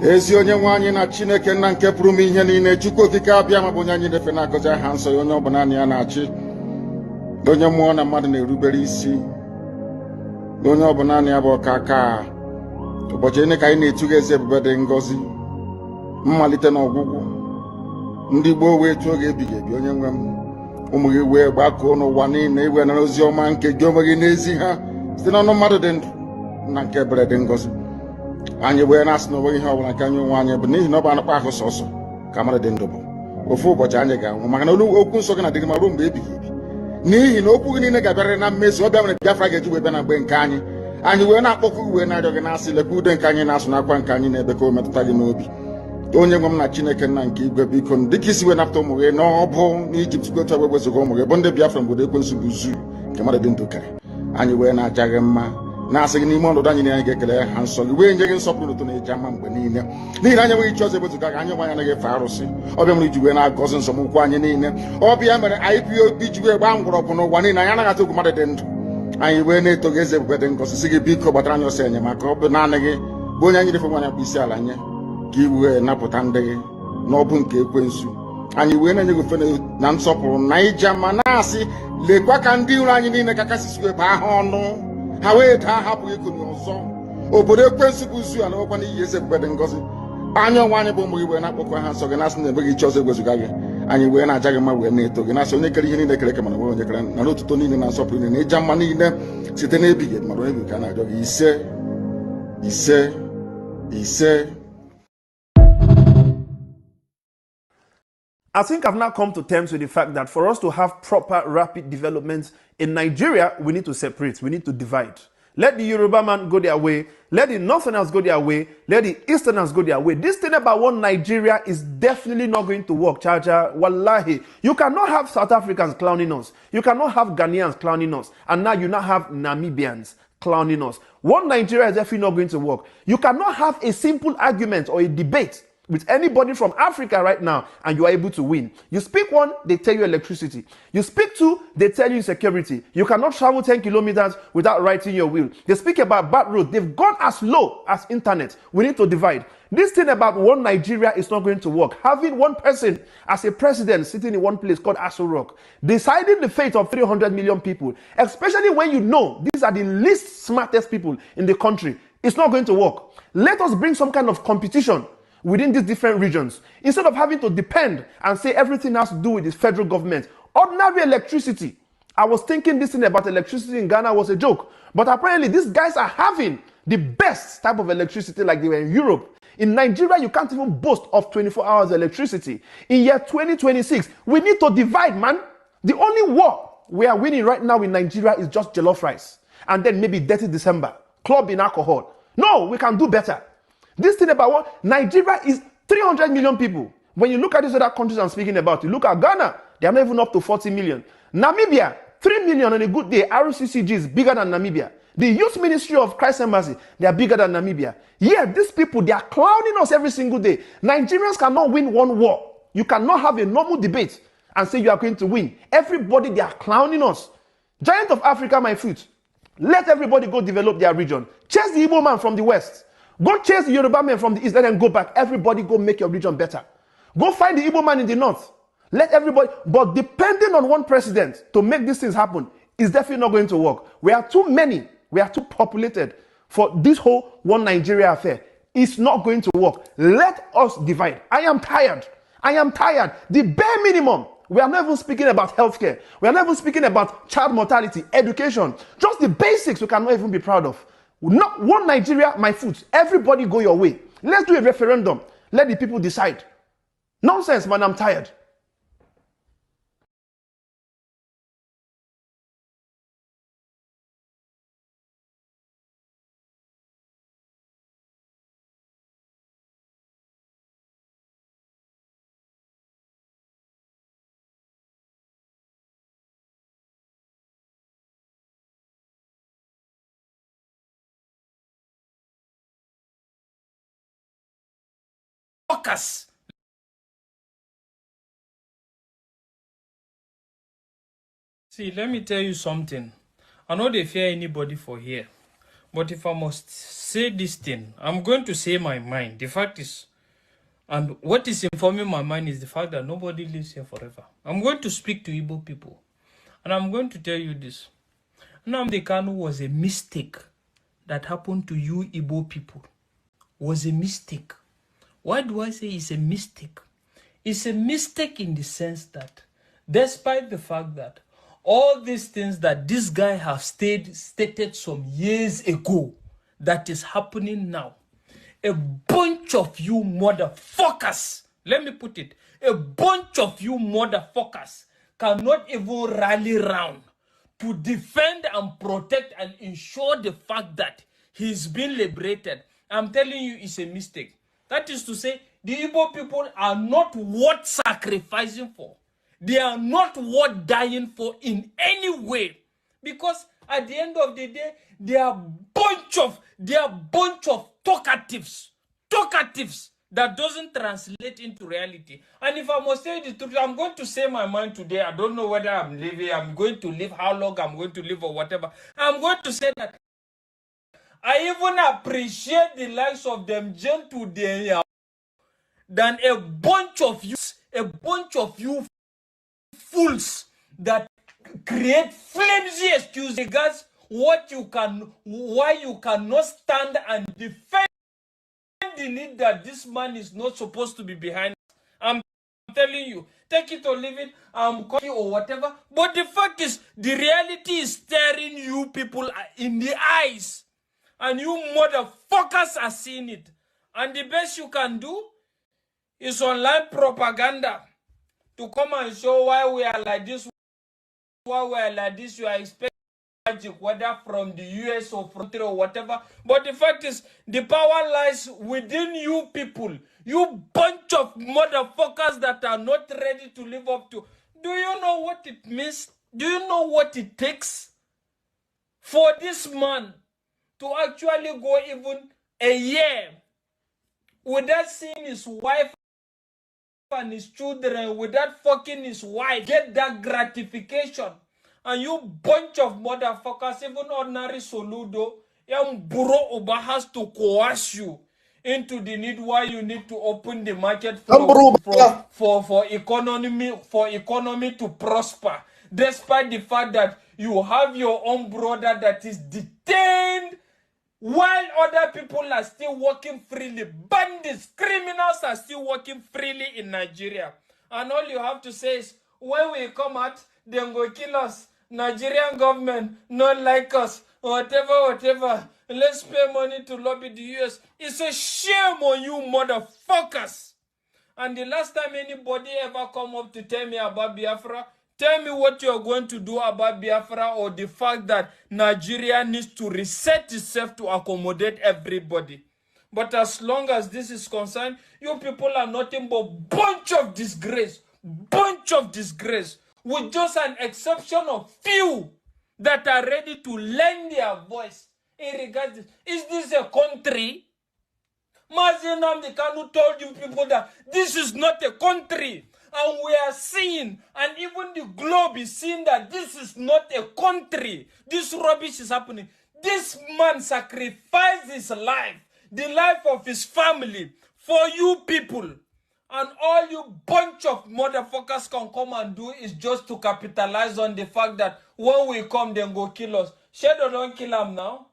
ezi onye nwe anyị na Chineke nna nke pụrụ m ihe niile, Chukwu okike abịa ma bụ onye anyị na-efe na-agọzi aha nsọ ya, onye ọ bụ naanị ya na-achị, onye mmụọ na mmadụ na-erubere isi, onye ọ bụ naanị ya bụ ọkaka. Ụbọchị ene ka anyị na-etuga eze ebube dị ngọzi, mmalite na ọgwụgwụ, ndị gboo wee tụọ oge ebighị ebi. Onye nwe m, ụmụ gị wee gbakọọ n'ụwa niile iwe na ozi ọma nke gị onwe gị n'ezi ha site n'ọnụ mmadụ dị ndụ na nke ebere dị ngọzi. Anyị wee na-asị na onweghị ihe ọbụla nke anyị onwe anyị bụ n'ihi na ọ bụ anụkpa ahụ sọsọ ka mmadụ dị ndụ bụ. Ofu ụbọchị anyị ga-anwụ, maka na okwu nsọ gị na-adịgị ma ruo mgbe ebighị ebi, n'ihi na okwu gị niile ga-abịarịrị na mmezu. Ọ bịa mere Biafra ga-eji wee bịa na mgbe nke anyị. Anyị wee na-akpọkụ gị wee na-arịọ gị na-asị, lekwa ude nke anyị na-asụ n'akwa nke anyị na-ebe ka o metụta gị n'obi. Onye nwe m na Chineke nna nke igwe, biko dịka isi wee napụta ụmụ gị n'ọbụ n'Ijipt gotu egbe wezuga ụmụ gị bụ ndị Biafra mgbe ekwensu bụ zu nke mmadụ dị ndụ kere. Anyị wee na-aja gị mma, na-asị gị n'ime ọnọdụ anyị na anyị ga-ekele ha nsọ gị, wee nye gị nsọpụrụ ụtọ na-eji ama mgbe niile, n'ihi na anyị enweghị chi ọzọ ewezuga gị. Anyị nwe anyị anaghị efe arụsị. Ọbịa mere iji wee na-agọzi nsọmụkwụ anyị niile. Ọbịa mere IPOB ji wee gbaa mgbọrọgwụ n'ụwa niile. Anyị anaghị atụ egwu mmadụ dị ndụ. Anyị wee na-eto gị eze ebube dị ngọzi, sị gị biko gbatara anyị ọsọ enyemaka. Ọ bụ naanị gị bụ onye anyị refe nwaanyị akpụ isi ala nye ka i wee napụta ndị gị n'ọbụ nke ekwensu. Anyị wee na-enye gị ofe na nsọpụrụ na ija ma na-asị, lekwa ka ndị iro anyị niile ka kasị wee baa ha ọnụ, ha wee daa hapụghị ikonye ọzọ. Obodo ekwensu bụ zu ala ọkwa n'ihi eze ebube dị ngọzi. Anya ọnwa anyị bụ ụmụ gị wee na-akpọkọ ha nsọ gị, na-asị na enweghị chi ọzọ ewezuga gị. Anyị wee na-aja gị mma wee na-eto gị, na-asị onye kere ihe niile kere eke mana onwe onye kere, na n'otuto niile na nsọpụrụ niile na ịja mma niile site n'ebighị ebi mara onye ka a na-arịọ gị. Ise ise ise. I think I've now come to terms with the fact that for us to have proper rapid development in Nigeria, we need to separate, we need to divide. Let the Yoruba man go their way, let the Northerners go their way, let the Easterners go their way. This thing about one Nigeria is definitely not going to work, Chacha. Wallahi. You cannot have South Africans clowning us. You cannot have Ghanaians clowning us. And now you now have Namibians clowning us. One Nigeria is definitely not going to work. You cannot have a simple argument or a debate with anybody from Africa right now and you are able to win. You speak one, they tell you electricity. You speak two, they tell you security. You cannot travel 10 kilometers without writing your will. They speak about bad road. They've gone as low as internet. We need to divide. This thing about one Nigeria is not going to work. Having one person as a president sitting in one place called Aso Rock, deciding the fate of 300 million people, especially when you know these are the least smartest people in the country, it's not going to work. Let us bring some kind of competition within these different regions, instead of having to depend and say everything has to do with the federal government. Ordinary electricity. I was thinking this thing about electricity in Ghana was a joke, but apparently these guys are having the best type of electricity like they were in Europe. In Nigeria, you can't even boast of 24 hours electricity. In year 2026, we need to divide, man. The only war we are winning right now in Nigeria is just jollof rice, and then maybe dirty December, clubbing alcohol. No, we can do better. This thing about what Nigeria is 300 million people. When you look at these other countries I'm speaking about, you look at Ghana, they are not even up to 40 million. Namibia, 3 million on a good day. RCCG is bigger than Namibia. The Youth Ministry of Christ Embassy, they are bigger than Namibia. Yeah, these people, they are clowning us every single day. Nigerians cannot win one war. You cannot have a normal debate and say you are going to win. Everybody, they are clowning us. Giant of Africa, my foot. Let everybody go develop their region. Chase the Igbo man from the West. Go chase the Yoruba men from the East, let them go back. Everybody go make your region better. Go find the Igbo man in the North. Let everybody, but depending on one president to make these things happen is definitely not going to work. We are too many, we are too populated for this whole one Nigeria affair. It's not going to work. Let us divide. I am tired. I am tired. The bare minimum. We are not even speaking about healthcare. We are not even speaking about child mortality, education. Just the basics we cannot even be proud of. Not one Nigeria, my foot. Everybody go your way. Let's do a referendum. Let the people decide. Nonsense, man. I'm tired. Focus. See, let me tell you something. I know they fear anybody for here. But if I must say this thing, I'm going to say my mind. The fact is, and what is informing my mind is the fact that nobody lives here forever. I'm going to speak to Igbo people. And I'm going to tell you this. Nnamdi Kanu was a mistake that happened to you Igbo people. Was a mistake. Why do I say it's a mistake? It's a mistake in the sense that despite the fact that all these things that this guy has stated some years ago that is happening now, a bunch of you motherfuckers, let me put it, a bunch of you motherfuckers cannot even rally round to defend and protect and ensure the fact that he's been liberated. I'm telling you, it's a mistake. That is to say, the Igbo people are not worth sacrificing for. They are not worth dying for in any way. Because at the end of the day, they are bunch of talkatives that doesn't translate into reality. And if I must say the truth, I'm going to say my mind today. I don't know whether I'm going to live, how long I'm going to live or whatever. I'm going to say that I even appreciate the likes of them gentle there than a bunch of you fools that create flimsy excuses regards why you cannot stand and defend the need that this man is not supposed to be behind. I'm telling you, take it or leave it, I'm calling or whatever. But the fact is, the reality is staring you people in the eyes. And you motherfuckers are seeing it. And the best you can do is online propaganda to come and show why we are like this, why we are like this. You are expecting magic, whether from the US or from or whatever. But the fact is, the power lies within you people. You bunch of motherfuckers that are not ready to live up to. Do you know what it means? Do you know what it takes for this man to actually go even a year without seeing his wife and his children, without fucking his wife, get that gratification? And you bunch of motherfuckers, even ordinary Soludo, young Buro Oba has to coerce you into the need why you need to open the market for economy to prosper, despite the fact that you have your own brother that is detained while other people are still working freely. Bandits, criminals are still working freely in Nigeria. And all you have to say is, when we come out, then go kill us. Nigerian government not like us. Whatever. Let's pay money to lobby the US. It's a shame on you motherfuckers. And the last time anybody ever come up to tell me about Biafra, tell me what you're going to do about Biafra, or the fact that Nigeria needs to reset itself to accommodate everybody. But as long as this is concerned, you people are nothing but bunch of disgrace, with just an exception of few that are ready to lend their voice in regards to this. Is this a country? Mazi Nnamdi Kanu told you people that this is not a country. And we are seeing, and even the globe is seeing, that this is not a country. This rubbish is happening. This man sacrificed his life, the life of his family, for you people. And all you bunch of motherfuckers can come and do is just to capitalize on the fact that when we come, then go kill us. Shadow don't kill them now.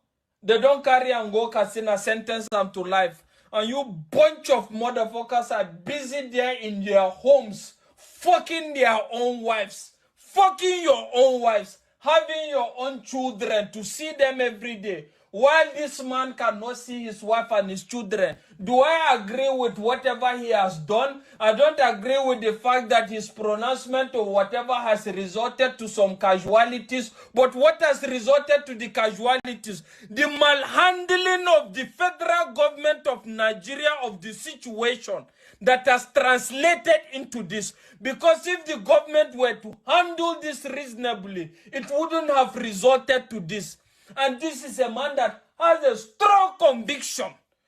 They don't carry and go casino, sentence them to life. And you bunch of motherfuckers are busy there in their homes, fucking their own wives, fucking your own wives, having your own children to see them every day, while this man cannot see his wife and his children. Do I agree with whatever he has done? I don't agree with the fact that his pronouncement or whatever has resulted to some casualties. But what has resulted to the casualties? The malhandling of the federal government of Nigeria of the situation that has translated into this. Because if the government were to handle this reasonably, it wouldn't have resulted to this. And this is a man that has a strong conviction,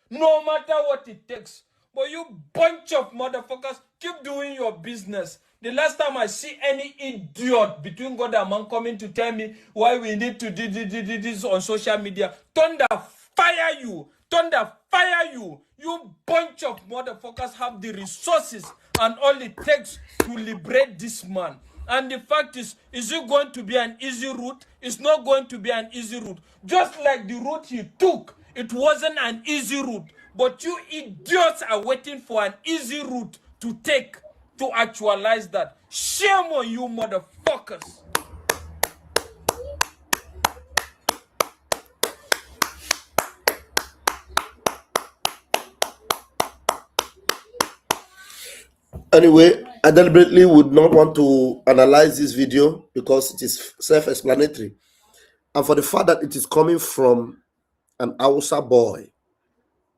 no matter what it takes. But you bunch of motherfuckers, keep doing your business. The last time I see any idiot between God and man coming to tell me why we need to do this on social media, thunder fire you. Thunder fire you. You bunch of motherfuckers have the resources and all it takes to liberate this man. And the fact is it going to be an easy route? It's not going to be an easy route. Just like the route he took, it wasn't an easy route. But you idiots are waiting for an easy route to take to actualize that. Shame on you, motherfuckers. Anyway, I deliberately would not want to analyze this video because it is self-explanatory. And for the fact that it is coming from an Hausa boy,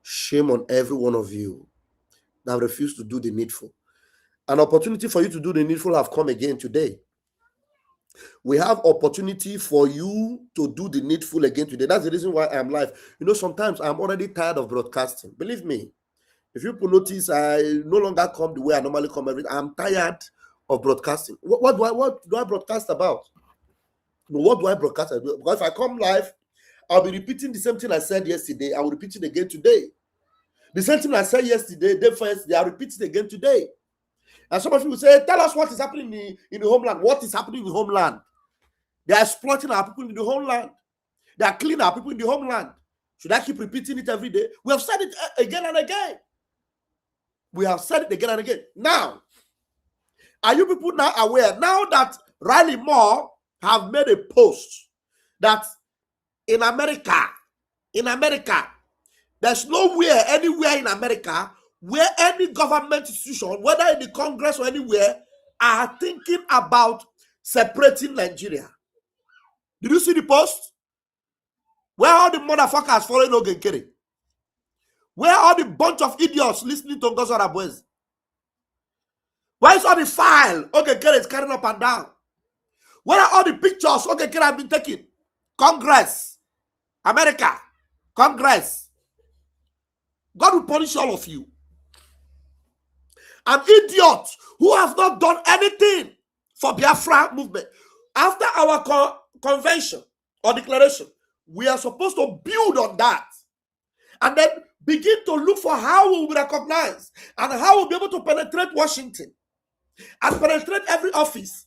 shame on every one of you that refused to do the needful. An opportunity for you to do the needful have come again today. We have opportunity for you to do the needful again today. That's the reason why I am live. You know, sometimes I'm already tired of broadcasting. Believe me. If you notice, I no longer come the way I normally come every day. I'm tired of broadcasting. What do I broadcast about? What do I broadcast about? Because if I come live, I'll be repeating the same thing I said yesterday. I will repeat it again today. The same thing I said yesterday, I'll repeat it again today. And some of you will say, tell us what is happening in the homeland. What is happening in the homeland? They are exploiting our people in the homeland. They are killing our people in the homeland. Should I keep repeating it every day? We have said it again and again. We have said it again and again. Now, are you people now aware? Now that Riley Moore have made a post that in America, there's nowhere, anywhere in America, where any government institution, whether in the Congress or anywhere, are thinking about separating Nigeria. Did you see the post? Where all the motherfuckers following Ogenkere? Where are the bunch of idiots listening to Ngozora Boys? Where is all the file Ogenkere is carrying up and down? Where are all the pictures Ogenkere have been taking? Congress, America, Congress. God will punish all of you. An idiot who has not done anything for Biafra movement. After our convention or declaration, we are supposed to build on that. And then begin to look for how we will be recognized and how we'll be able to penetrate Washington and penetrate every office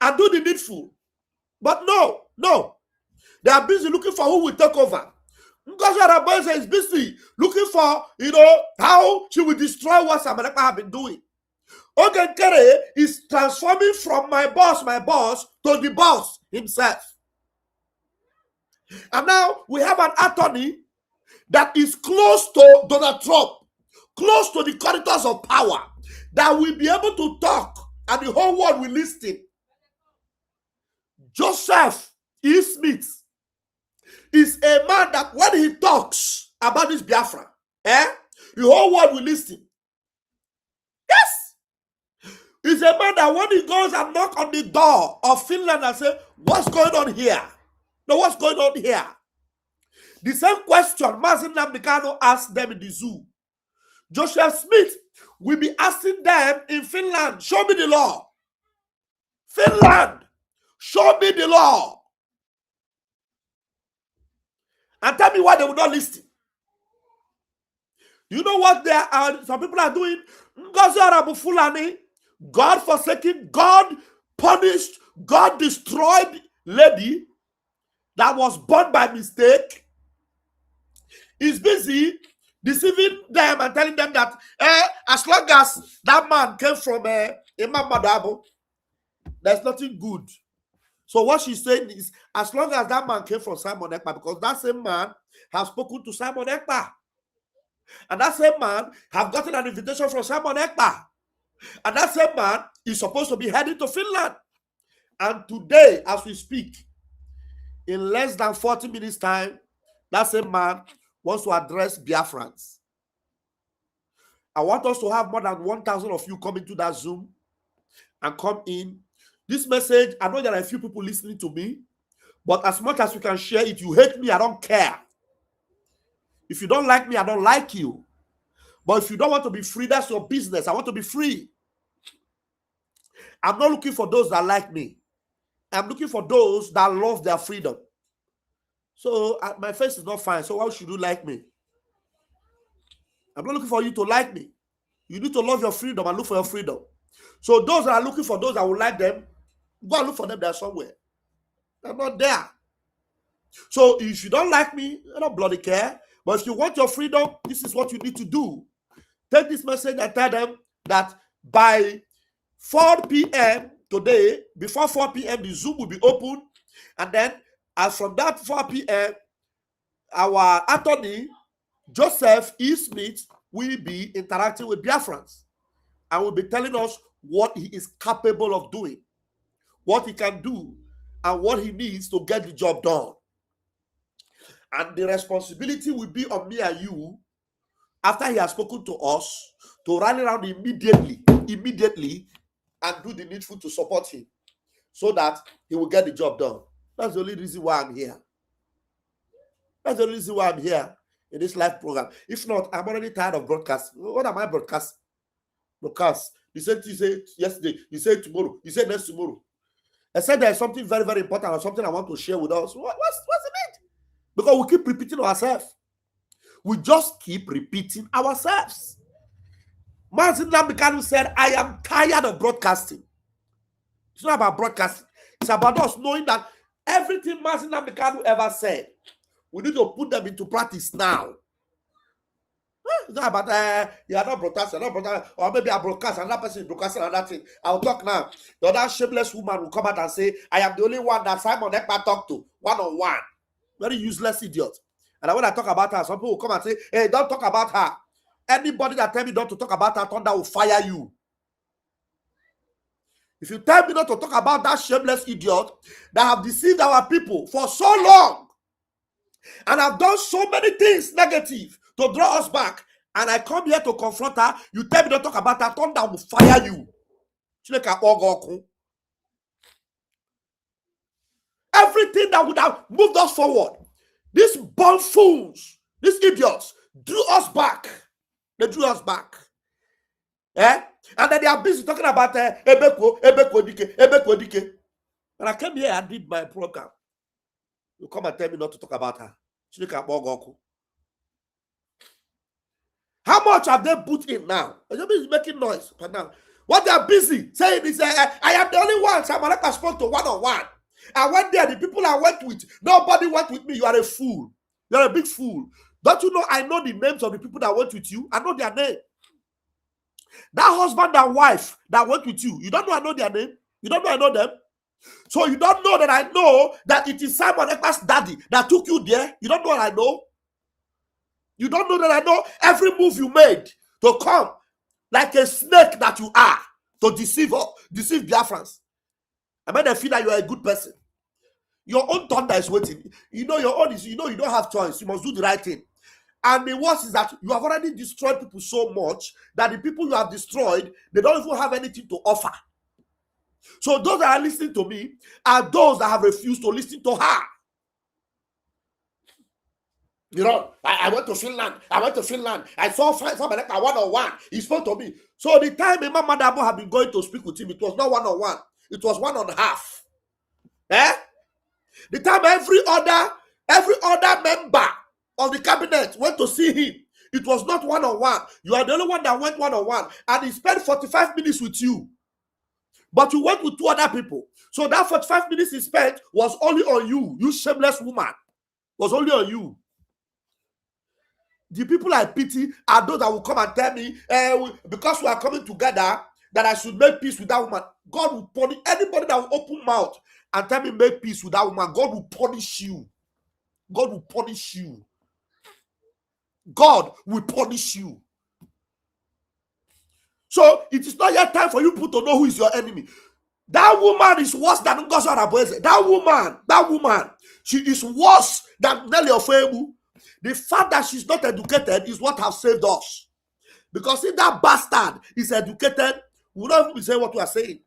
and do the needful. But no. They are busy looking for who will take over. Ngozora Boys is busy looking for, how she will destroy what America have been doing. Ogenkere is transforming from my boss to the boss himself. And now we have an attorney that is close to Donald Trump, close to the corridors of power, that will be able to talk and the whole world will listen. Joseph E. Schmitz is a man that when he talks about this Biafra, the whole world will listen. Yes! He's a man that when he goes and knocks on the door of Finland and says, what's going on here? No, what's going on here? The same question Mazin Namdekano asked them in the zoo. Joseph Smith will be asking them in Finland, show me the law. Finland, show me the law. And tell me why they will not listen. You know what some people are doing? Fulani, God forsaken, God punished, God destroyed lady that was born by mistake. Is busy deceiving them and telling them that as long as that man came from Imam Madabo, there's nothing good. So what she's saying is, as long as that man came from Simon Ekpa, because that same man has spoken to Simon Ekpa, and that same man have gotten an invitation from Simon Ekpa, and that same man is supposed to be heading to Finland. And today, as we speak, in less than 40 minutes time, that same man wants to address Biafrans. I want us to have more than 1,000 of you come into that Zoom and come in. This message, I know there are a few people listening to me, but as much as you can share it, you hate me, I don't care. If you don't like me, I don't like you. But if you don't want to be free, that's your business. I want to be free. I'm not looking for those that like me. I'm looking for those that love their freedom. So my face is not fine. So why should you like me? I'm not looking for you to like me. You need to love your freedom and look for your freedom. So those that are looking for those that will like them, go and look for them there somewhere. They're not there. So if you don't like me, I don't bloody care. But if you want your freedom, this is what you need to do. Take this message and tell them that by 4 p.m. today, before 4 p.m., the Zoom will be open. And then, as from that 4 p.m., our attorney, Joseph E. Schmitz, will be interacting with Biafrans and will be telling us what he is capable of doing, what he can do, and what he needs to get the job done. And the responsibility will be on me and you, after he has spoken to us, to rally around immediately, and do the needful to support him, so that he will get the job done. That's the only reason why I'm here. That's the only reason why I'm here in this live program. If not, I'm already tired of broadcasting. What am I broadcasting? Broadcast. You said yesterday, you said tomorrow, you said next tomorrow. I said there's something very, very important or something I want to share with us. What's it? Because we keep repeating ourselves. We just keep repeating ourselves. Martin Lambikanu said, I am tired of broadcasting. It's not about broadcasting. It's about us knowing that everything Martin Lambikanu ever said, we need to put them into practice now. It's not about you are not broadcasting, or maybe I broadcast, another person is broadcasting another thing. I'll talk now. The other shameless woman will come out and say, I am the only one that Simon Ekpa talked to one-on-one. Very useless idiot. And when I talk about her, some people will come and say, hey, don't talk about her. Anybody that tell me not to talk about her, thunder will fire you. If you tell me not to talk about that shameless idiot that have deceived our people for so long and have done so many things negative to draw us back, and I come here to confront her, you tell me not to talk about her, thunder will fire you. Everything that would have moved us forward, these born fools, these idiots, drew us back. They drew us back. And then they are busy talking about Ebeko Dike. And I came here and did my program. You come and tell me not to talk about her. How much have they put in now? Is making noise. But now, what they are busy saying is, I am the only one Samareka spoke to one-on-one. I went there, the people I went with, nobody went with me. You are a fool. You are a big fool. Don't you know I know the names of the people that went with you? I know their name. That husband and wife that went with you, you don't know I know their name? You don't know I know them? So you don't know that I know that it is Simon Ekpa's daddy that took you there? You don't know what I know? You don't know that I know every move you made to come like a snake that you are to deceive Biafrans. I made them feel that you are a good person. Your own thunder is waiting. You know your own is, you know you don't have choice. You must do the right thing. And the worst is that you have already destroyed people so much that the people you have destroyed, they don't even have anything to offer. So those that are listening to me are those that have refused to listen to her. You know, I went to Finland. I saw somebody like one-on-one. He spoke to me. So the time Imam Madabo had been going to speak with him, it was not one-on-one. It was 1.5. The time every other member of the cabinet went to see him, it was not one-on-one. You are the only one that went one-on-one, and he spent 45 minutes with you. But you went with 2 other people. So that 45 minutes he spent was only on you. You shameless woman. Was only on you. The people I pity are those that will come and tell me, because we are coming together, that I should make peace with that woman. God will punish anybody that will open mouth and tell me make peace with that woman. God will punish you. God will punish you. God will punish you. So it is not yet time for you people to know who is your enemy. That woman is worse than Ngozi Arabueze. That woman, she is worse than Nelly Ofebu. The fact that she's not educated is what has saved us. Because if that bastard is educated, we will not even be saying what we are saying.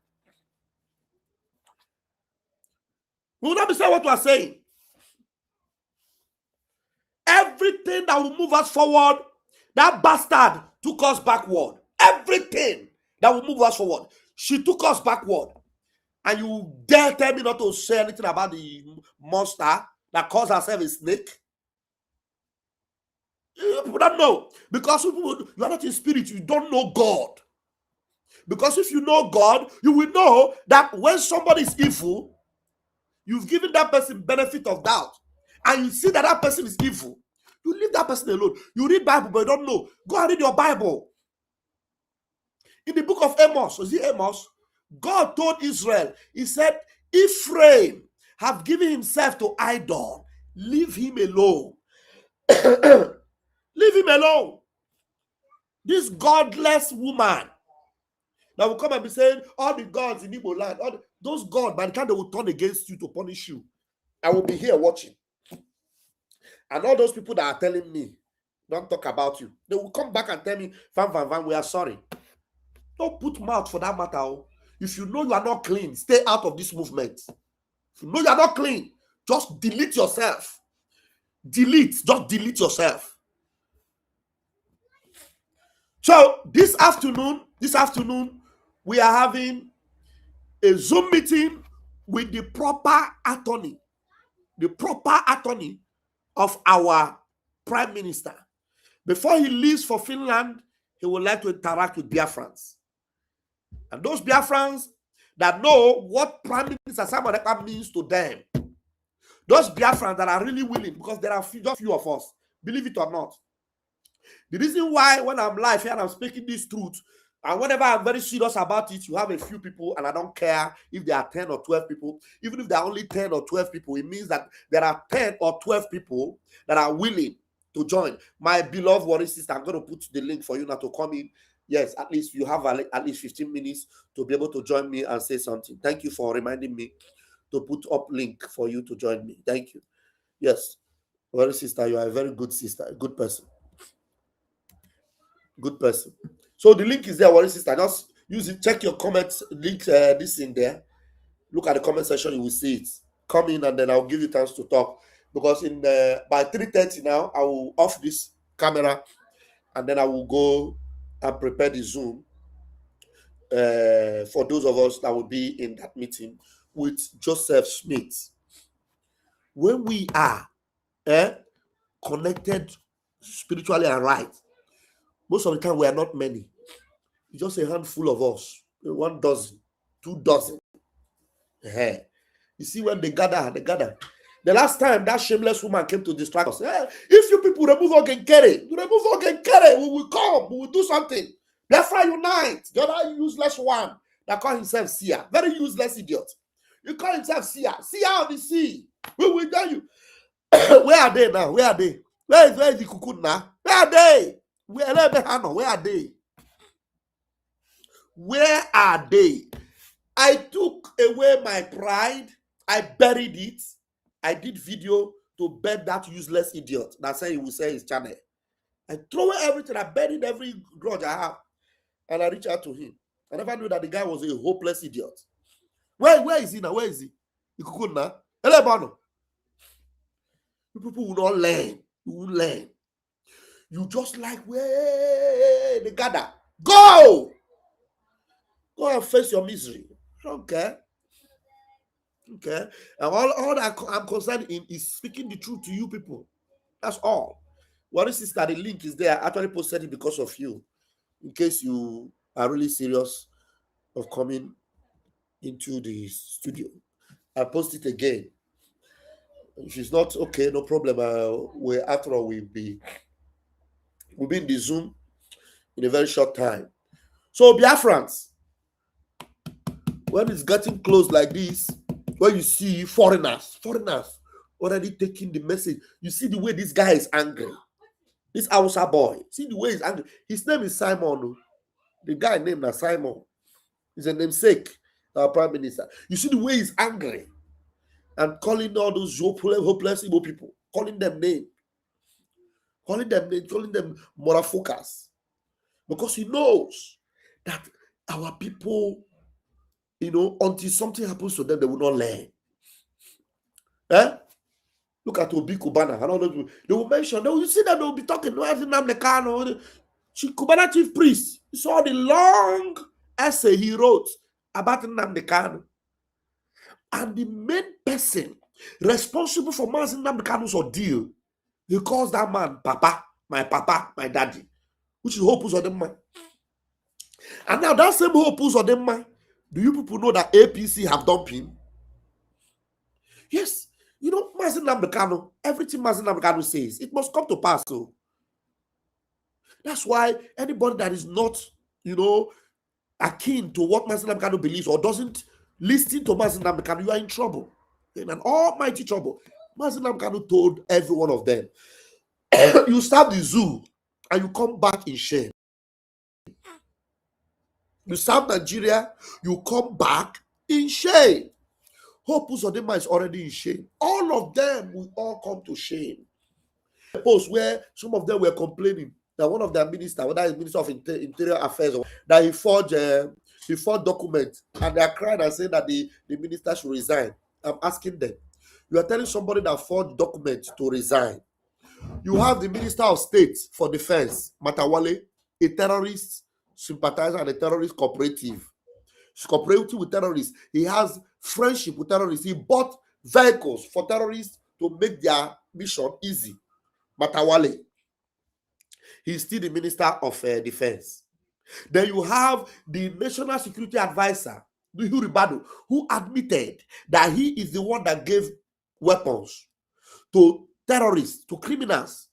We will not be saying what we are saying. Everything that will move us forward, that bastard took us backward. Everything that will move us forward. She took us backward. And you dare tell me not to say anything about the monster that calls herself a snake? People don't know. Because you are not in spirit, you don't know God. Because if you know God, you will know that when somebody is evil, you've given that person benefit of doubt, and you see that that person is evil, you leave that person alone. You read Bible, but you don't know. Go and read your Bible. In the book of Amos, was it Amos? God told Israel, he said, Ephraim have given himself to idol. Leave him alone. Leave him alone. This godless woman that will come and be saying, all the gods in Igbo land, those gods, by the time they will turn against you to punish you, I will be here watching. And all those people that are telling me, don't talk about you, they will come back and tell me, Van, we are sorry. Don't put mouth for that matter. If you know you are not clean, stay out of this movement. If you know you are not clean, just delete yourself. Just delete yourself. So this afternoon, we are having a Zoom meeting with the proper attorney of our Prime Minister. Before he leaves for Finland, he would like to interact with Biafrans. And those Biafrans that know what Prime Minister Simon Ekpa means to them, those Biafrans that are really willing, because there are just few of us, believe it or not. The reason why when I'm live here and I'm speaking this truth, and whenever I'm very serious about it, you have a few people, and I don't care if there are 10 or 12 people. Even if there are only 10 or 12 people, it means that there are 10 or 12 people that are willing to join. My beloved warrior sister, I'm going to put the link for you now to come in. Yes, at least you have at least 15 minutes to be able to join me and say something. Thank you for reminding me to put up link for you to join me. Thank you. Yes, warrior sister, you are a very good sister, a good person. Good person. So the link is there, warrior sister. Just use it. Check your comments. Link this in there. Look at the comment section. You will see it. Come in, and then I'll give you chance to talk. Because in by 3:30 now, I will off this camera, and then I will go and prepare the Zoom for those of us that will be in that meeting with Joseph Schmitz. When we are connected spiritually and right, most of the time we are not many. It's just a handful of us. 1 dozen, 2 dozen. You see, when they gather. The last time that shameless woman came to distract us, if you people remove Ogenkere, we will come, we will do something. Biafra unite. The other useless one that call himself Sia, very useless idiot. You call himself Sia of the sea. We will tell you. Where are they now? Where are they? Where is the cocoon now? Where are they? Where are they? Where are they? I took away my pride. I buried it. I did video to bury that useless idiot that said he will say his channel. I throw away everything. I buried every grudge I have. And I reached out to him. I never knew that the guy was a hopeless idiot. Where is he now? Where is he? You could now. Hello, people will not learn. You will learn. You just like where they gather. Go and face your misery. Okay. And all that I'm concerned in is speaking the truth to you people. That's all. What is that? The link is there. I actually posted it because of you. In case you are really serious of coming into the studio. I post it again. If it's not okay, no problem. After all, we'll be in the Zoom in a very short time. So Biafrans, when it's getting close like this, when you see foreigners already taking the message, you see the way this guy is angry. This Hausa boy, see the way he's angry. His name is Simon. The guy named is Simon. He's a namesake, our Prime Minister. You see the way he's angry and calling all those hopeless Igbo people, calling them names, calling them motherfuckers. Because he knows that our people, until something happens to them, they will not learn. Look at Obi Kubana and all those people. They will mention, you see that they will be talking, Kubana chief priest. You saw the long essay he wrote about Nnamdi Kanu. And the main person responsible for Mazi Nnamdi Kanu's ordeal, he calls that man Papa, my daddy, which is Hope Uzodinma. And now that same Hope Uzodinma, do you people know that APC have dumped him? Yes. You know, Mazi Nnamdi Kanu, everything Mazi Nnamdi Kanu says, it must come to pass. So that's why anybody that is not, you know, akin to what Mazi Nnamdi Kanu believes or doesn't listen to Mazi Nnamdi Kanu, you are in trouble. In an almighty trouble. Mazi Nnamdi Kanu told every one of them, you start the zoo and you come back in shame. You serve Nigeria, you come back in shame. Hope Uzodinma is already in shame. All of them will all come to shame. A post where some of them were complaining that one of their ministers, whether it's Minister of Interior Affairs, or that he forged documents, and they are crying and saying that the minister should resign. I'm asking them, you are telling somebody that forged documents to resign. You have the Minister of State for Defense, Matawale, a terrorist sympathizer and a terrorist cooperative. He's cooperating with terrorists. He has friendship with terrorists. He bought vehicles for terrorists to make their mission easy. Matawale. He's still the Minister of Defense. Then you have the National Security Advisor, Nuhu Ribadu, who admitted that he is the one that gave weapons to terrorists, to criminals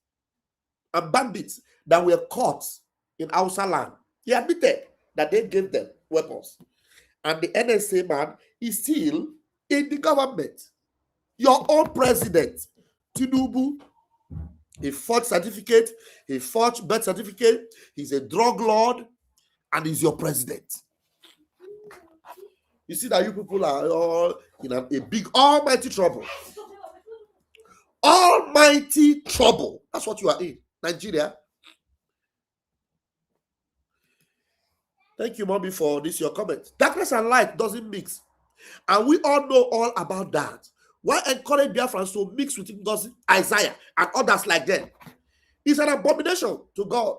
and bandits that were caught in Hausa land. He admitted that they gave them weapons. And the NSA man is still in the government. Your own president, Tinubu, he forged certificate, he forged birth certificate, he's a drug lord, and he's your president. You see that you people are all in a big almighty trouble. Almighty trouble. That's what you are in, Nigeria. Thank you, Mommy, for this, your comment. Darkness and light doesn't mix. And we all know all about that. Why encourage Biafrans to mix with Isaiah and others like them? It's an abomination to God.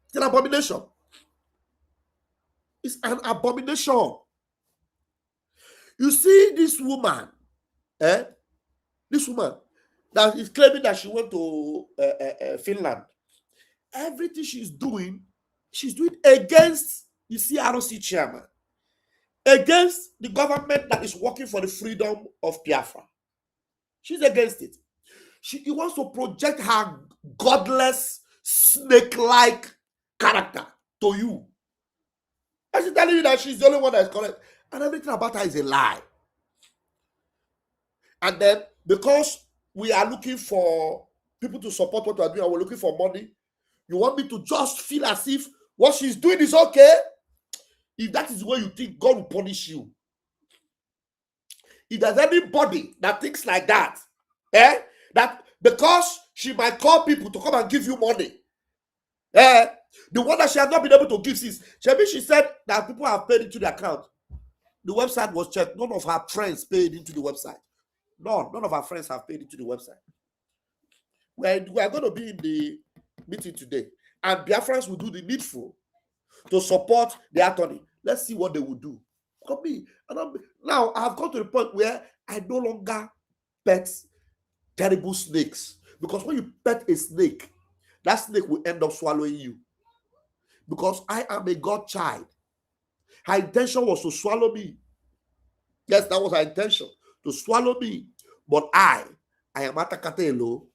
It's an abomination. It's an abomination. You see this woman, this woman that is claiming that she went to Finland. Everything she's doing against, you see, ROC chairman, against the government that is working for the freedom of Biafra. She's against it. She wants to project her godless, snake-like character to you. And she's telling you that she's the only one that is correct. And everything about her is a lie. And then, because we are looking for people to support what we are doing and we're looking for money, you want me to just feel as if what she's doing is okay? If that is the way you think, God will punish you. If there's anybody that thinks like that, that because she might call people to come and give you money, the one that she has not been able to give since, she said that people have paid into the account. The website was checked. None of her friends paid into the website. None of her friends have paid into the website. We are going to be in the meeting today, and Biafrans will do the needful to support the attorney. Let's see what they will do. Now, I have come to the point where I no longer pet terrible snakes. Because when you pet a snake, that snake will end up swallowing you. Because I am a God child. Her intention was to swallow me. Yes, that was her intention, to swallow me. But I am Atakatelo.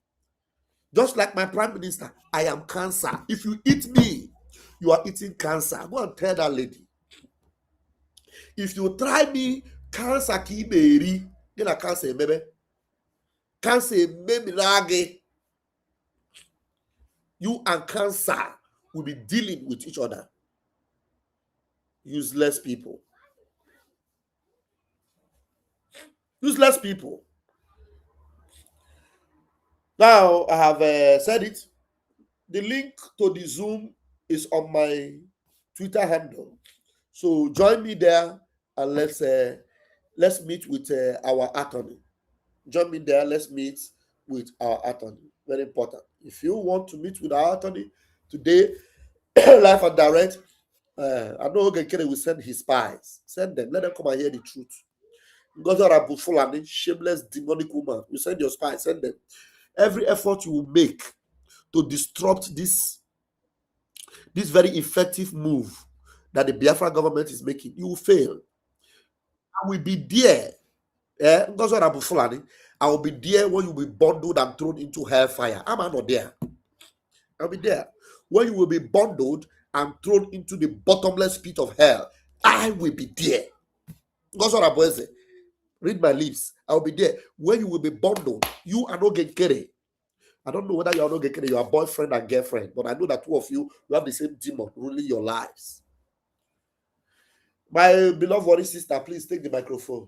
Just like my prime minister, I am cancer. If you eat me, you are eating cancer. Go and tell that lady. If you try me, cancer ki beri, then a cancer baby. Cancer baby rage. You and cancer will be dealing with each other. Useless people. Useless people. Now, I have said it. The link to the Zoom is on my Twitter handle. So join me there and let's meet with our attorney. Join me there. Let's meet with our attorney. Very important. If you want to meet with our attorney today, live and direct, I know Ogekere will send his spies. Send them. Let them come and hear the truth. Ngozorabu Fulani, shameless, demonic woman. You send your spies. Send them. Every effort you will make to disrupt this very effective move that the Biafra government is making, you will fail. I will be there. Ngozorabu Fulani, I will be there when you will be bundled and thrown into hellfire. Am I not there? I'll be there. When you will be bundled and thrown into the bottomless pit of hell, I will be there. Ngozorabu Eze, read my lips. I will be there. When you will be bundled, you are not getting carried. I don't know whether you are not getting your boyfriend and girlfriend, but I know that two of you have the same demon ruling your lives. My beloved worry sister, please take the microphone.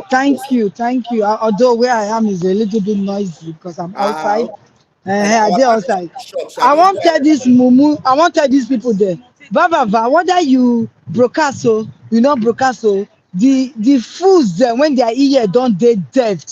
Thank you. Although where I am is a little bit noisy because I'm outside. I did outside. I want to tell this mumu. I want to tell these people there. Whether you broadcast so you know broadcast so the fools there when their ear don't they deaf,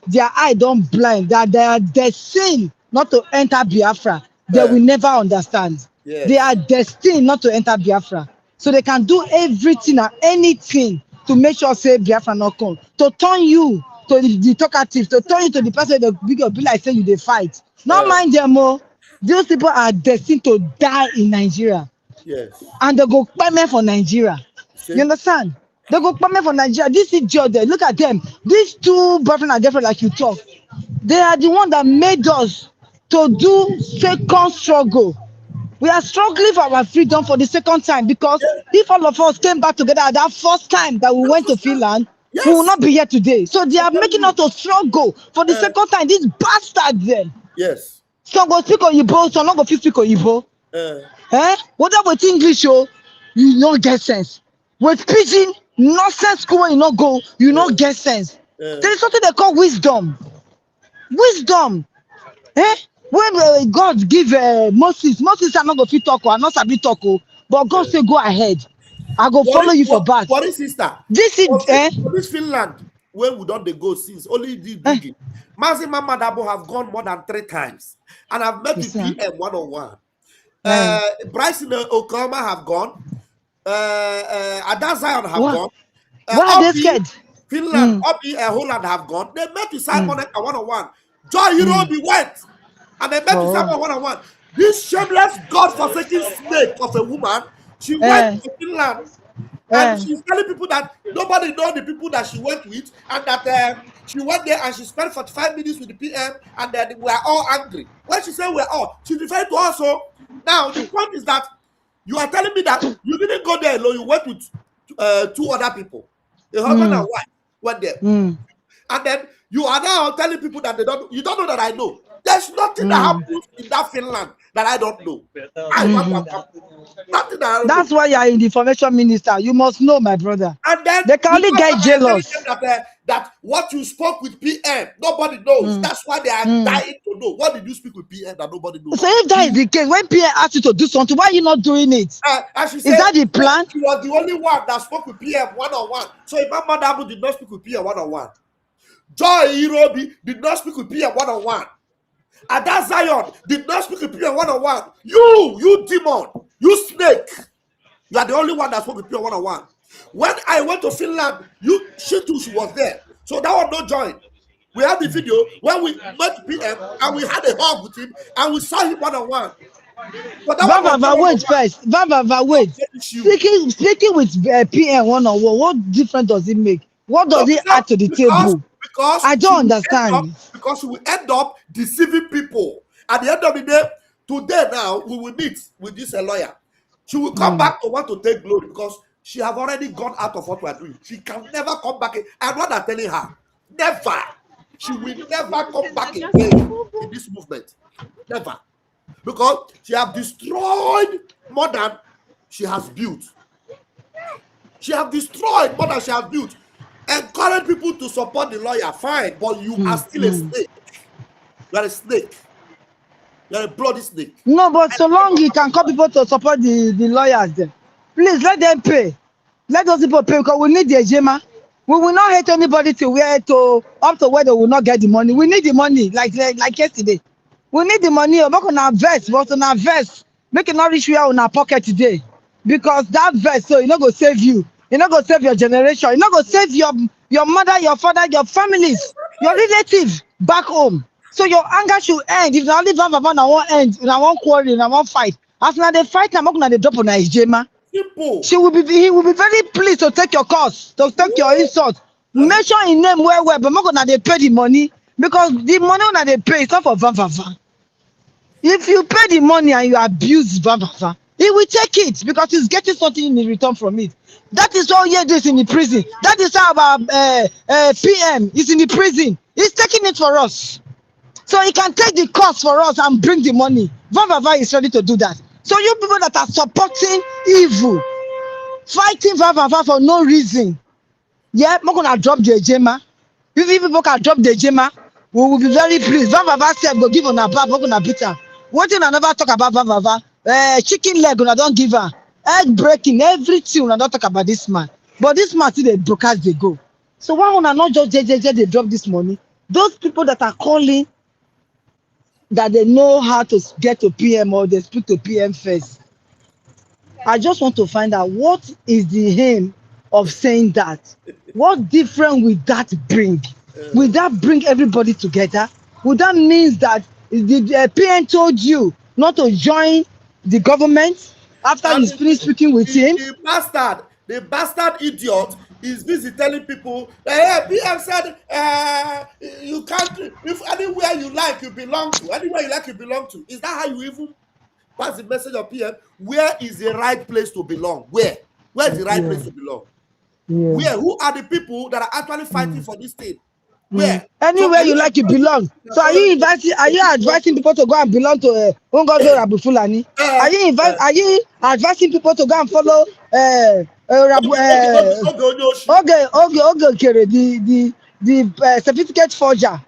their eye don't blind, that they are destined not to enter Biafra. They will never understand. Yes. They are destined not to enter Biafra. So they can do everything and anything to make sure say Biafra not come. To turn you to the talkative, to turn you to the person that be like say you they fight. Not mind them all. Those people are destined to die in Nigeria. Yes. And they go payment for Nigeria. See? You understand? They go payment for Nigeria. This is there. Look at them. These two boyfriend and girlfriend like you talk. They are the one that made us to do second struggle. We are struggling for our freedom for the second time because if all of us came back together at that first time that we went to Finland, we will not be here today. So they are making us to struggle for the second time. These bastards then. Yes. Some go speak Igbo, some not go speak Igbo. Whether with English, you not get sense. With pidgin, nonsense school where you not go, you not get sense. There is something they call wisdom. Wisdom. When God give Moses are not go fit talk or not sabi talk, but God say go ahead. I go follow you for back. What is sister? This is for this Finland where we don't they go since only the digging. Mazi Mama Dabo have gone more than 3 times, and I've met with PM 101. Bryson Okama have gone. Ada Zion have gone. Why are they scared? Finland, Obi and Holland have gone. They met with Simon at 101. Joy Europe went. And they met with Simon 101. This shameless, God-forsaken snake of a woman, she went to Finland. And she's telling people that nobody knows the people that she went with, and that she went there and she spent 45 minutes with the PM, and then we are all angry. When she said we're all, she's referring to us. So now the point is that you are telling me that you didn't go there alone, you went with 2 other people, a husband and wife went there. And then you are now telling people that you don't know that I know. There's nothing that happens in that Finland that I don't know. Nothing that I don't That's know. why you are in the information minister. You must know, my brother. And then they can only get jealous. That what you spoke with PM, nobody knows. That's why they are dying to know. What did you speak with PM that nobody knows? So if that is the case, when PM asked you to do something, why are you not doing it? And she said, is that the plan? She was the only one that spoke with PM one-on-one. So Imam Madabu did not speak with PM one-on-one. Joy Irobi did not speak with PM one-on-one. Ada Zion did not speak with PM one-on-one. You demon, you snake. You are the only one that spoke with PM one-on-one. When I went to Finland, she too, she was there. So that was no join. We have the video when we met PM and we had a hug with him and we saw him one-on-one. Vava, wait first. Vava, wait. Speaking with PM one-on-one, what difference does it make? What does it add to the table? Because I don't understand. Because we will end up deceiving people. At the end of the day, today now, we will meet with this lawyer. She will come back to want to take glory because she have already gone out of what we are doing. She can never come back. I'm not telling her. Never. She will never come back again in this movement. Never. Because she have destroyed more than she has built. She have destroyed more than she has built. Encourage people to support the lawyer, fine, but you are still a snake. You are a snake. You are a bloody snake. No, but so long you can call people to support the lawyers then. Please let them pay. Let those people pay because we need the Ejema. We will not hate anybody to where up to where they will not get the money. We need the money, like yesterday. We need the money. We're not gonna invest, but on invest. make it not reach where on our pocket today. Because that verse, so you know go save you. You know go save your generation. You know go save your mother, your father, your families, your relatives back home. So your anger should end. If you only have one won't end, you won't quarrel, you won't fight. After they fight, I'm not gonna drop on Nigerian. Simple. He will be very pleased to take your cost, to take your insult. Mention in name well, but not gonna they pay the money because the money that they pay is not for van. If you pay the money and you abuse van, he will take it because he's getting something in return from it. That is all he does in the prison. That is how our PM is in the prison. He's taking it for us. So he can take the cost for us and bring the money. Van is ready to do that. So you people that are supporting evil, fighting Van for no reason, yeah, I'm gonna drop the Ejema. If people can drop the Ejema, we will be very pleased. Van said, "Go give on a bab, we're gonna beat her." One thing I never talk about Van chicken leg, I don't give her. Egg breaking, everything I don't talk about this man. But this man still they broadcast they go. So why would I not just they drop this money? Those people that are calling that they know how to get to PM or they speak to PM first. I just want to find out what is the aim of saying that. What difference will that bring? Will that bring everybody together? Would that mean that the PM told you not to join the government after you finish speaking with him? The bastard idiot is busy telling people, PM said, you can't, if anywhere you like, you belong to. Anywhere you like, you belong to. Is that how you even pass the message of PM? Where is the right place to belong? Where? Where is the right place to belong? Where? Who are the people that are actually fighting for this thing? Where? Anywhere you like, you belong. So are you advising people to go and belong to Ungozo Rabu Fulani? Are you advising people to go and follow the certificate forger?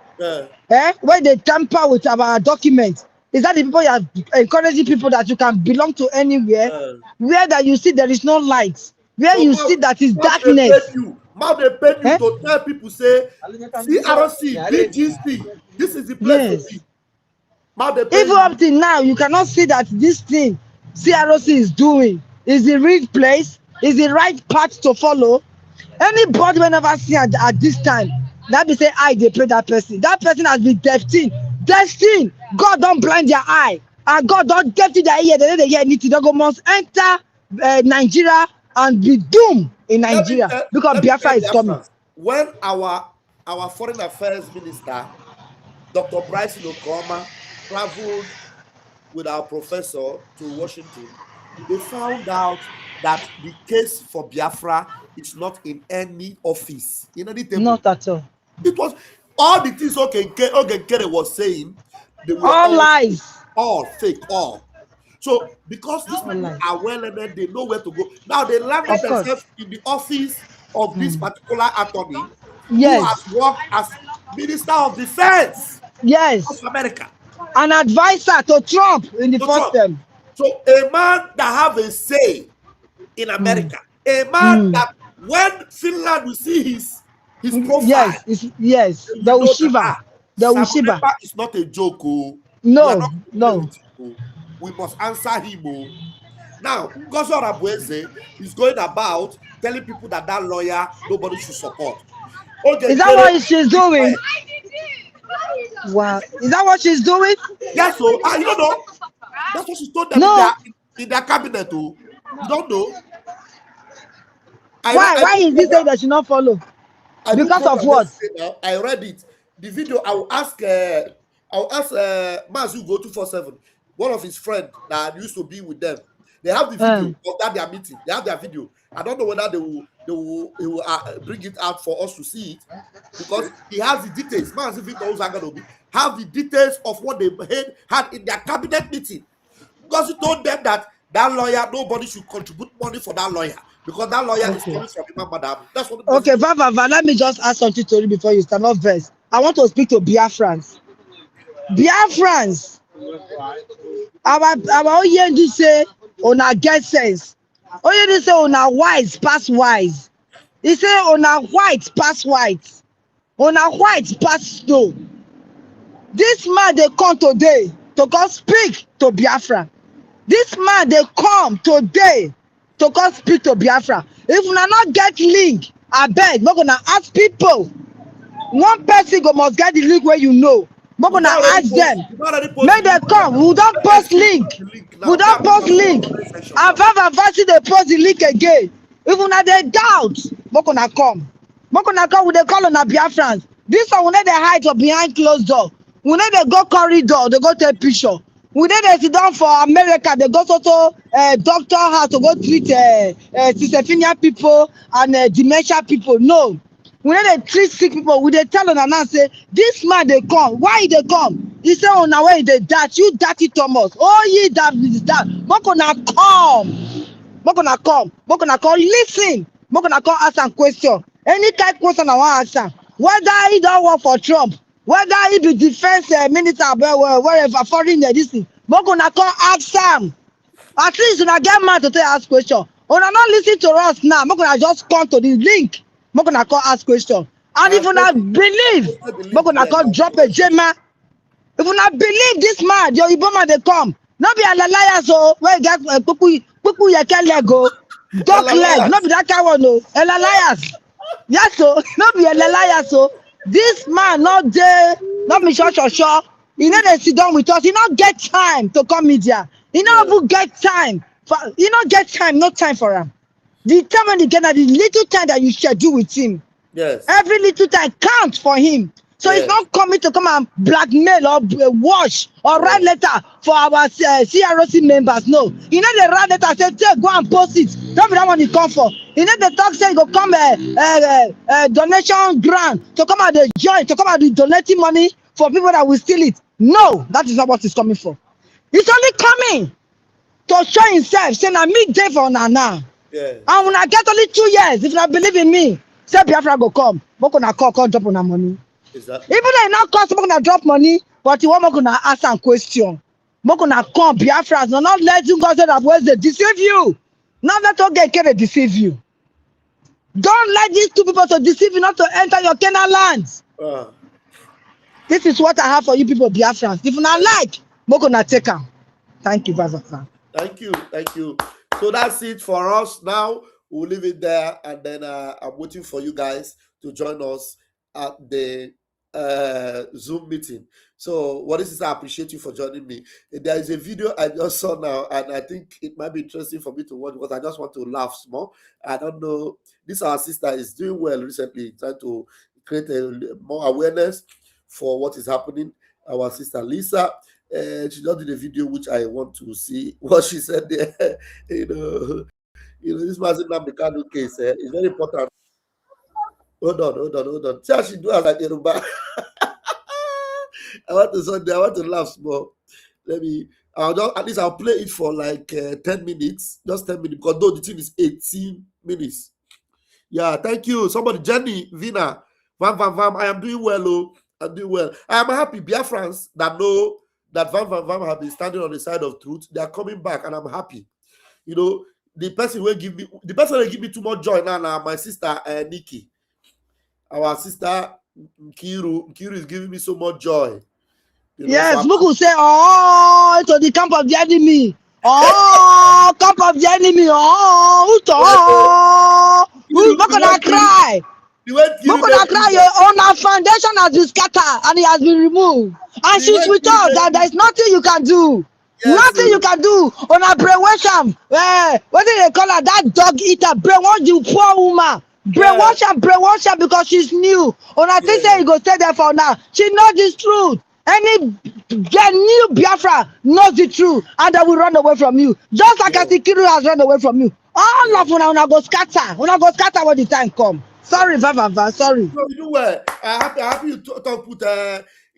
Where they tamper with our documents? Is that the people you are encouraging people that you can belong to anywhere? Where that you see there is no light, where you see that is darkness. Now they pay you to tell people say CRC, BGC, this is the place to be. Now they pay even up till now, you cannot see that this thing CRC is doing is the real place, is the right path to follow. Anybody will never see at this time that be say they pray that person. That person has been destined. God don't blind their eye, and God don't get to their ear. They hear anything. They go must enter Nigeria and be doomed in Nigeria because Biafra is coming. When our foreign affairs minister, Dr. Bryce Okoma, traveled with our professor to Washington, they found out that the case for Biafra is not in any office, in any table. Not at all. It was all the things Ogenkere was saying. They were all lies. All fake, all. So, because these people are well-learned, they know where to go. Now, they landed themselves in the office of this particular attorney who has worked as Minister of Defense of America. An advisor to Trump in the first term. So, a man that have a say in America, a man that when Finland will see his profile, the Ushiba. The Ushiba is not a joke. No. We must answer him. Now, Ngozi Orabueze is going about telling people that lawyer nobody should support. Is that what she's doing? Wow. Is that what she's doing? Yes, so you don't know. That's what she told them in their cabinet. You don't know. Why is this saying that she not follow? Because of what? I read it. The video. I will ask Mazu go 247. One of his friends that used to be with them. They have the video of that their meeting. They have their video. I don't know whether they will bring it out for us to see it because he has the details. Mazu Victor Uzanganobi have the details of what they had in their cabinet meeting because he told them that lawyer, nobody should contribute money for that lawyer because that lawyer is coming from Imam Madam. That's what. Okay, Vava, let me just ask something to you before you start off verse. I want to speak to Biafrans. Biafrans. Our Oyendi say on our get sense. Oyendi say on our wise pass wise. He say on our white pass white. On our white pass snow. This man they come today to go speak to Biafra. This man, they come today to come speak to Biafra. If we not get link, I beg, we're gonna ask people. One person go must get the link where you know. We're gonna ask them. Make them come. We don't post link. We don't post link. And Vava they post the link again. If we not they doubt, we're gonna come. We're gonna come with the call on a Biafrans. This one, when they hide or behind closed door. When they go corridor, they go take picture. When they sit down for America, they go to doctor house to go treat schizophrenia people and dementia people. No. When they treat sick people, we they tell on and say, this man they come. Why they come? He say, on our way they that you dirty Thomas. Oh, ye that is that. We're gonna come. We're gonna come. We're gonna come. Listen. We're gonna come ask some question. Any kind of question I want to answer. Whether he don't work for Trump, whether he be defense minister, wherever foreign this thing, we're gonna come ask them. At least when I get mad to ask question. When I not listen to us now, I'm gonna just come to the link. I'm gonna call ask question. And if you not believe, I'm gonna call drop a gemma. If you not believe this man, your Igbo man they come. Not be a liar, so where you get kuku you can let go. Duck leg, not be that kind one no. A liars. Yes, so not be a liar, so this man not there, not me sure. He know they sit down with us. He not get time to come media. He not even get time. He not get time, no time for him. The time when he get the little time that you schedule with him. Yes. Every little time counts for him. So he's not coming to come and blackmail or wash or write letter for our CROC members. No. You know the write letter say, take, go and post it. Don't be that one he come for. You know the talk say go come donation grant to come out the joint, to come out the donating money for people that will steal it. No, that is not what he's coming for. He's only coming to show himself, saying, I meet day for now. Yeah. And when I get only 2 years, if you believe in me, say Biafra go come. We're gonna call drop on our money. Exactly. Even though it not cost, we're gonna drop money, but you want gonna ask some question. We're gonna come Biafra, no, not let you go say that ways they deceive you. Not let okay can they deceive you. Don't let these two people to deceive you not to enter your Canaan lands. This is what I have for you people, Biafrans. If you not like, we're gonna take them. Thank you, Baba. Thank you. So that's it for us now. We'll leave it there, and then I'm waiting for you guys to join us at the Zoom meeting. So what is this? I appreciate you for joining me. There is a video I just saw now, and I think it might be interesting for me to watch because I just want to laugh small. I don't know. This our sister is doing well recently, trying to create more awareness for what is happening. Our sister Lisa. She just did a video which I want to see what she said there. you know, this Mazin Namdekanu case is very important. Hold on. See how she do as like Yoruba. I want to laugh small. I'll play it for like 10 minutes, just 10 minutes, because though the thing is 18 minutes. Yeah, thank you. Somebody, Jenny, Vina, Vam. I am doing well, I'm doing well. I am happy. Biafrans that know that Vam have been standing on the side of truth. They are coming back, and I'm happy. The person will give me too much joy now. My sister Nikki, our sister Nkiru is giving me so much joy. Yes, Muku say, oh, to the camp of the enemy. Oh, camp of the enemy. We're gonna cry. We're gonna cry. Your foundation has been scattered and it has been removed. And she's with us. That there's nothing you can do. Yes, nothing you can do on a brainwash. What do they call her? That dog eater. Brainwash you poor woman. Brainwash her because she's new. On a thing say you go stay there for now. She knows this truth. Any new Biafra knows the truth, and they will run away from you. Just like Atikiru has run away from you. All of una go scatter. Una go scatter when the time come. Sorry, Vava. Sorry. No, you know what? I'm happy you talk with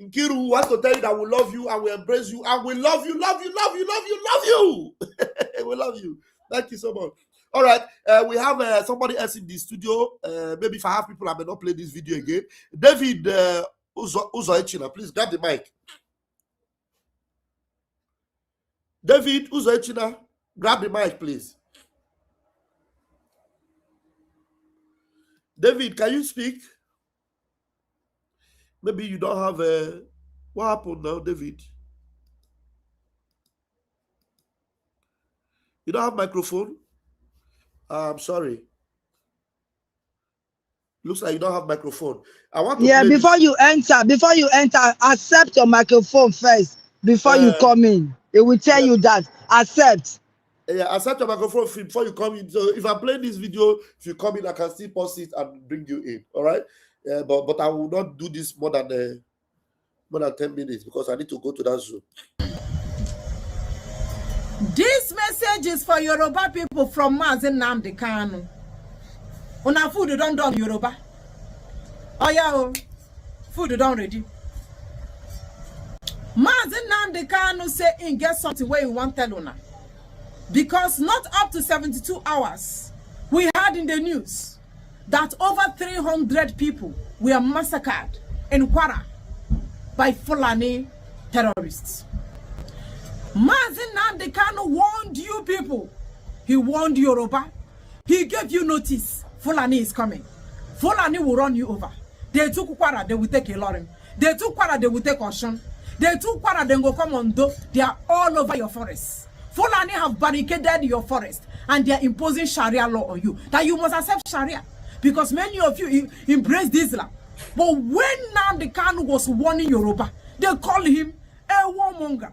Nkiru wants to tell you that we love you and we embrace you and we love you. We love you. Thank you so much. All right, we have somebody else in the studio. Maybe if I have people, I may not play this video again. David Uzoechina, please grab the mic. David Uzoechina, grab the mic, please. David, can you speak? Maybe you don't have a... What happened now, David? You don't have microphone? I'm sorry. Looks like you don't have microphone. I want to before you enter, accept your microphone first before you come in. It will tell you that accept. Yeah, accept your microphone before you come in. So if I play this video, if you come in, I can still pause it and bring you in. All right. But I will not do this more than 10 minutes because I need to go to that Zoom. This message is for Yoruba people from Mazen Nnamdi Kanu. Una food don't done Yoruba. Oh yeah, food don't ready. Mazen Nnamdi Kanu say in get something where you want tell una. Because not up to 72 hours, we heard in the news that over 300 people were massacred in Kwara by Fulani terrorists. Mazen Nnamdi Kanu warned you people. He warned Yoruba. He gave you notice. Fulani is coming. Fulani will run you over. They took Kwara, they will take Ilorin. They took Kwara, they will take Oshun. They took Kwara, they go come on Do. They are all over your forests. Fulani have barricaded your forest and they are imposing Sharia law on you. That you must accept Sharia. Because many of you embrace Islam. But when Nnamdi Kanu was warning Yoruba, they call him a warmonger,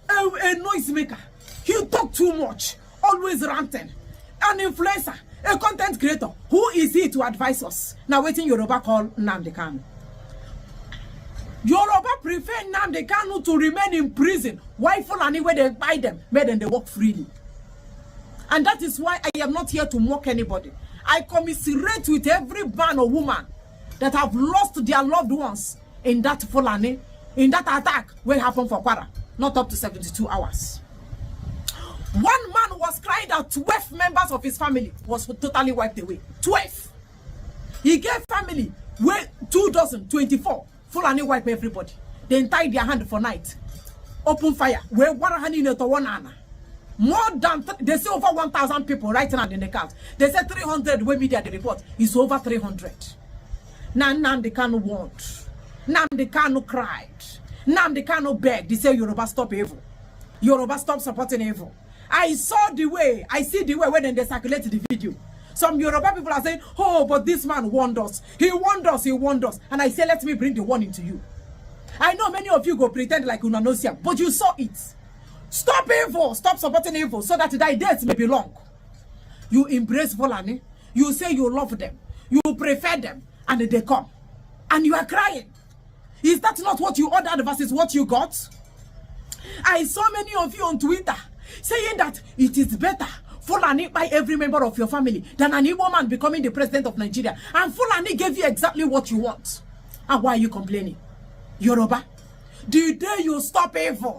a noisemaker. He talk too much, always ranting, an influencer, a content creator. Who is he to advise us? Now waiting Yoruba call Nnamdi Kanu. Yoruba prefer Nnamdi Kanu to remain in prison. Why Fulani where they buy them, made them they walk freely. And that is why I am not here to mock anybody. I commiserate with every man or woman that have lost their loved ones in that Fulani, in that attack where it happened for Kwara, not up to 72 hours. One man was crying that 12 members of his family was totally wiped away. 12. He gave family where 24. Fulani wipe everybody. They tied their hand for night. Open fire. Where one hand in it one anna. More than they say over 1,000 people right now in the count. They said 300 where media the report is over 300. Now Nnamdi Kanu warned. Nnamdi Kanu cried. Nnamdi Kanu begged. They say Yoruba stop evil. Yoruba stop supporting evil. I see the way when they circulate the video. Some Yoruba people are saying, oh, but this man warned us. He warned us, he warned us. And I say, let me bring the warning to you. I know many of you go pretend like una no see, but you saw it. Stop evil, stop supporting evil, so that thy days may be long. You embrace Fulani, you say you love them, you prefer them, and they come. And you are crying. Is that not what you ordered versus what you got? I saw many of you on Twitter saying that it is better Fulani by every member of your family than an Igbo man becoming the president of Nigeria. And Fulani gave you exactly what you want. And why are you complaining? Yoruba, the day you stop evil,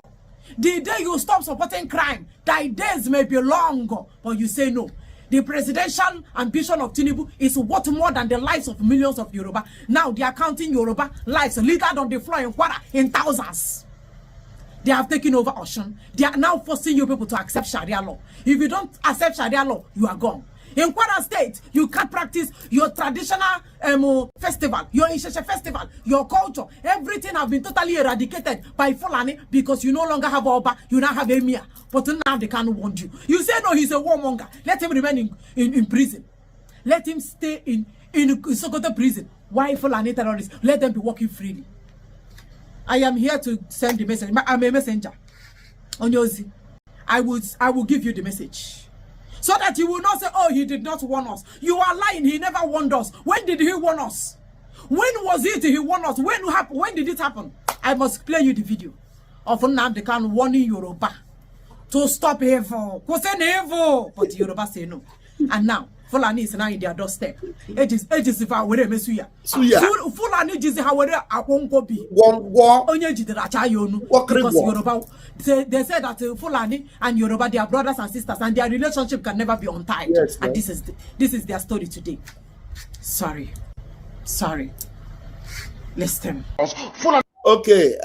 the day you stop supporting crime, thy days may be long, but you say no. The presidential ambition of Tinubu is worth more than the lives of millions of Yoruba. Now they are counting Yoruba lives littered on the floor in Kwara in thousands. They have taken over Oshun. They are now forcing you people to accept Sharia law. If you don't accept Sharia law, you are gone. In Kwara State, you can't practice your traditional festival, your Isheshe festival, your culture. Everything has been totally eradicated by Fulani because you no longer have Oba, you now have Emir. But now they can't want you. You say no, he's a warmonger. Let him remain in prison. Let him stay in Sokoto prison. Why Fulani terrorists? Let them be walking freely. I am here to send the message. I'm a messenger. Onyozi, I will give you the message. So that you will not say, oh, he did not warn us. You are lying. He never warned us. When did he warn us? When was it he warned us? When did it happen? I must play you the video of Nnamdi Kanu warning Yoruba to stop evil. Because evil. But Yoruba say no. And now, Fulani is now in their doorstep. It is if I were a Mesuya. Fulani is how I won't go be. Because Yoruba, they said that Fulani and Yoruba, they are brothers and sisters, and their relationship can never be untied. Yes, and this is their story today. Sorry. Listen. Okay,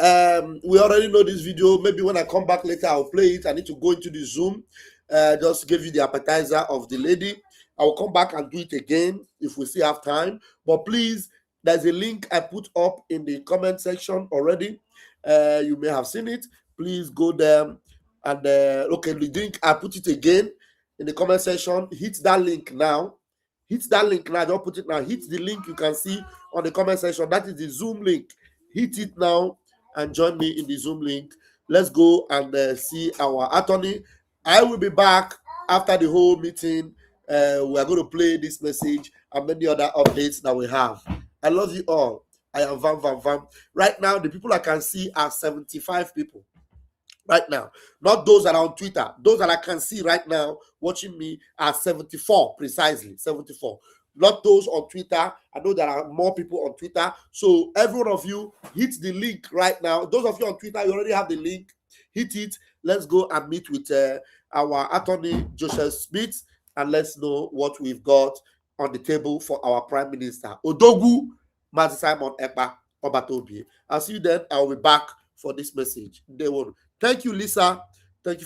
we already know this video. Maybe when I come back later, I'll play it. I need to go into the Zoom. Just give you the appetizer of the lady. I will come back and do it again if we still have time. But please, there's a link I put up in the comment section already. You may have seen it. Please go there and okay, the link I put it again. in the comment section. Hit that link now. Hit that link now. Don't put it now. Hit the link you can see on the comment section. That is the Zoom link. Hit it now and join me in the Zoom link. Let's go and see our attorney. I will be back after the whole meeting. We are going to play this message and many other updates that we have. I love you all. I am Vam. Right now, the people I can see are 75 people. Right now, not those that are on Twitter. Those that I can see right now watching me are 74, precisely 74. Not those on Twitter. I know there are more people on Twitter. So every one of you, hit the link right now. Those of you on Twitter, you already have the link. Hit it. Let's go and meet with our attorney, Joseph Schmitz, and let's know what we've got on the table for our Prime Minister, Odogu Mazi Simon Ekpa Obatobi. I'll see you then. I'll be back for this message. Thank you, Lisa. Thank you.